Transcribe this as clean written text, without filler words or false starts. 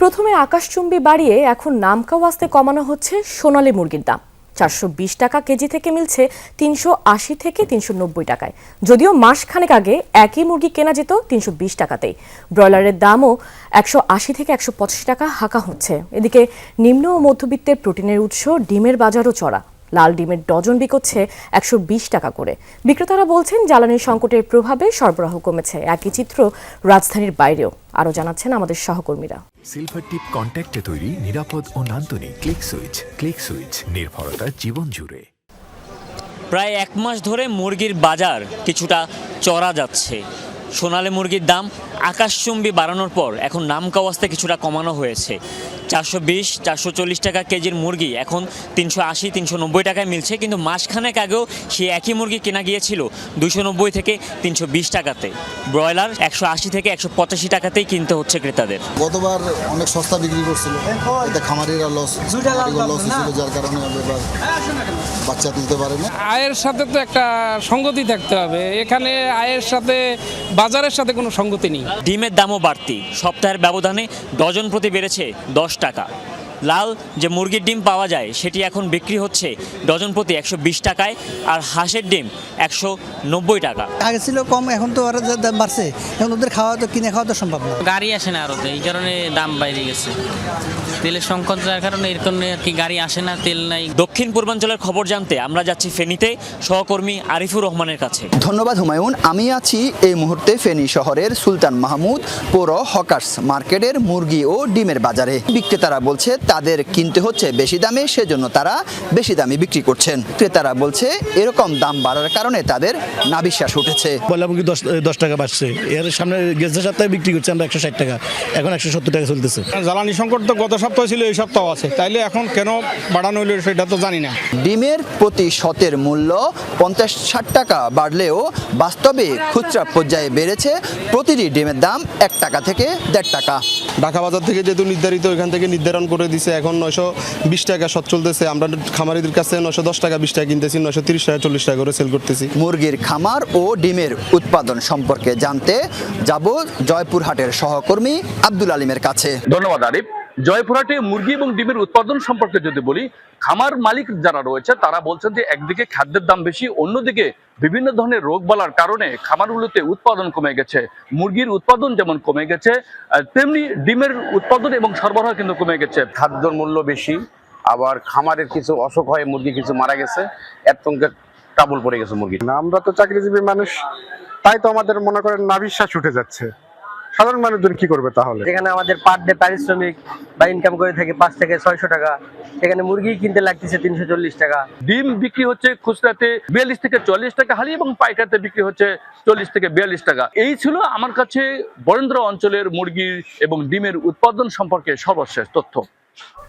প্রথমে আকাশচুম্বী বাড়িয়ে এখন নামকাওয়াস্তে কমানো হচ্ছে সোনালী মুরগির দাম। 420 টাকা কেজি থেকে মিলছে 380 থেকে 390 টাকায়। যদিও মাসখানেক আগে একই মুরগি কেনা যেত 320 টাকাতেই। ব্রয়লারের দামও 180 থেকে 185 টাকা হাঁকা হচ্ছে। এদিকে নিম্ন ও মধ্যবিত্তের প্রোটিনের উৎস ডিমের বাজারও চড়া। লাল ডিমের ডজন বিকোচ্ছে 120 টাকা করে। বিক্রেতারা বলছেন জ্বালানি সংকটের প্রভাবে সরবরাহ কমেছে। একই চিত্র রাজধানীর বাইরেও। আরও জানাচ্ছেন আমাদের সহকর্মীরা। সিলভার টিপ কন্ট্যাক্টে তৈরি নিরাপদ ও নান্দনিক ক্লিক সুইচ নির্ভরতা জীবন জুড়ে। প্রায় এক মাস ধরে মুরগির বাজার কিছুটা চড়া যাচ্ছে। সোনালী মুরগির দাম আকাশচুম্বী বাড়ানোর পর এখন নামকাওয়াস্তে কিছুটা কমানো হয়েছে। 420-440 টাকা কেজির মুরগি এখন 380-390 টাকায় মিলছে, কিন্তু মাসখানেক আগেও সেই একই মুরগি কেনা গিয়েছিল 290 থেকে 320 টাকাতে। ব্রয়লার 180 থেকে 185 টাকাতেই কিনতে হচ্ছে ক্রেতাদের। গতবার অনেক সস্তা বিক্রি করছিল, এতে খামারিরা লস হয়েছিল, যার কারণে এবার বাচ্চা তুলতে পারে না। আয়ের সাথে তো একটা সঙ্গতি থাকতে হবে, এখানে আয়ের সাথে বাজারের সাথে কোনো সঙ্গতি নেই। ডিমের দামও বাড়তি, সপ্তাহের ব্যবধানে ডজন প্রতি বেড়েছে 10 টাকা। লাল যে মুরগির ডিম পাওয়া যায় সেটি এখন বিক্রি হচ্ছে ডজন প্রতি 120 টাকায়, আর হাঁসের ডিম 190 টাকা। আগে ছিল কম, এখন তো আরো দাম বাড়ছে। এখন ওদের কিনে খাওয়া তো সম্ভব না। গাড়ি আসে না আরতে, এই কারণে দাম বাইরে গেছে। তেলের সংকট যার কারণে এর কারণে আর কি গাড়ি আসে না, তেল নাই। দক্ষিণ পূর্বাঞ্চলের খবর জানতে আমরা যাচ্ছি ফেনীতে সহকর্মী আরিফুর রহমানের কাছে। ধন্যবাদ হুমায়ুন। আমি আছি এই মুহূর্তে ফেনী শহরের সুলতান মাহমুদ পৌর হকার্স মার্কেটের মুরগি ও ডিমের বাজারে। বিক্রেতারা বলছে তাদের কিনতে হচ্ছে বেশি দামে, সেজন্য তারা বেশি দামে বিক্রি করছেন। ক্রেতারা বলছে এরকম দাম বাড়ার কারণে তাদের নাভিশ্বাস উঠেছে। ব্রয়লার মুরগি 10 টাকা বাড়ছে, এর সামনে গেছে সপ্তাহে বিক্রি করছে আমরা 160 টাকা, এখন 170 টাকা চলতেছে। জ্বালানি সংকট তো গত সপ্তাহ ছিল, এই সপ্তাহ আছে, তাইলে এখন কেন বাড়ানো হইলো সেটা তো জানি না। ডিমের প্রতি শতের মূল্য 50-60 টাকা বাড়লেও বাস্তবে খুচরা পর্যায়ে বেড়েছে প্রতিটি ডিমের দাম 1 টাকা থেকে 1.5 টাকা। ঢাকা বাজার থেকে যেহেতু নির্ধারিত, ওইখান থেকে নির্ধারণ করে দিছে, এখন 920 টাকা সৎ চলতেছে। আমরা খামারিদের কাছে 910 টাকা 20 টাকা কিনতেছি, 930 টাকা 40 টাকা করে সেল করতেছি। মুরগির খামার ও ডিমের উৎপাদন সম্পর্কে জানতে যাব জয়পুরহাটের সহকর্মী আব্দুল আলিমের কাছে। ধন্যবাদ আরিফ। জয়পুরহাটে মুরগি এবং ডিমের উৎপাদন সম্পর্কে যদি বলি, খামার মালিক যারা রয়েছে তারা বলছেন যে একদিকে খাদ্যের দাম বেশি, অন্যদিকে বিভিন্ন ধরনের রোগবালার কারণে খামারগুলোতে উৎপাদন কমে গেছে। মুরগির উৎপাদন যেমন কমে গেছে, তেমনি ডিমের উৎপাদন এবং সরবরাহ কিন্তু কমে গেছে। খাদ্যর মূল্য বেশি, আবার খামারের কিছু অসুখ হয়, মুরগি কিছু মারা গেছে, এর সঙ্গে টাবুল পড়ে গেছে মুরগি। আমরা তো চাকরিজীবী মানুষ, তাই তো আমাদের মনে করেন নাভিশ্বাস উঠে যাচ্ছে। সাধারণ মানুষজন কি করবে তাহলে? যেখানে আমাদের পার ডে পারিশ্রমিক বা ইনকাম করে থাকে 5 থেকে 600 টাকা, সেখানে মুরগি কিনতে লাগতেছে 340 টাকা। ডিম বিক্রি হচ্ছে খুচরাতে 42 থেকে 40 টাকা হালি, এবং পাইকারিতে বিক্রি হচ্ছে 40 থেকে 42 টাকা। এই ছিল আমার কাছে বরেন্দ্র অঞ্চলের মুরগি এবং ডিমের উৎপাদন সম্পর্কে সর্বশেষ তথ্য।